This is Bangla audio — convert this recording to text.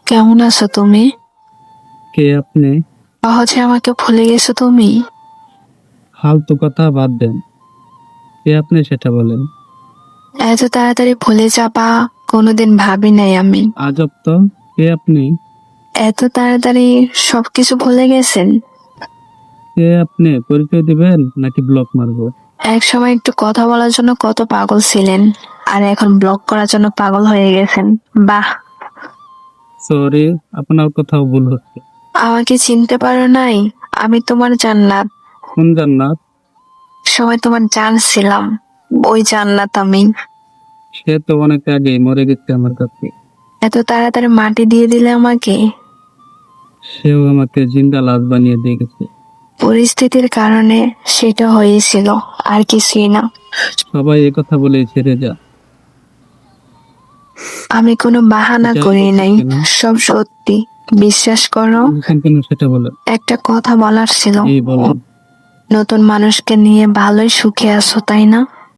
কেমন আছো তুমি? কে আপনি? সহজে আমাকে ভুলে গেছো তুমি? ফালতু কথা বাদ দেন। কে আপনি সেটা বলেন। এত তাড়াতাড়ি ভুলে যাবা কোনোদিন ভাবি নাই আমি। আজব তো। কে আপনি? এত তাড়াতাড়ি সবকিছু ভুলে গেছেন? কে আপনি পরিচয় দিবেন নাকি ব্লক মারবো? এক সময় একটু কথা বলার জন্য কত পাগল ছিলেন, আর এখন ব্লক করার জন্য পাগল হয়ে গেছেন। বাহ। সরি, আপনার কোথাও ভুল হচ্ছে। আমাকে চিনতে পারো নাই? আমি তোমার জান্নাত। কোন জান্নাত? সময় তোমার জান ছিলাম, ওই জান্নাত আমি। সে তো অনেক আগেই মরে গেছে আমার কাছে। এত তাড়াতাড়ি মাটি দিয়ে দিলে আমাকে। সেও আমাকে জিন্দা লাশ বানিয়ে দিয়ে গেছে। পরিস্থিতির কারণে সেটা হয়েছিল, আর কিছুই না। সবাই এই কথা বলে ছেড়ে যা। আমি কোনো বাহানা যাই করি বলছিস নাই, কেন? সব সত্যি। বিশ্বাস করো। বলছেন কেন সেটা বলেন। একটা কথা বলার ছিল। এই বলেন। নতুন মানুষকে নিয়ে ভালোই সুখে আছো তাই না?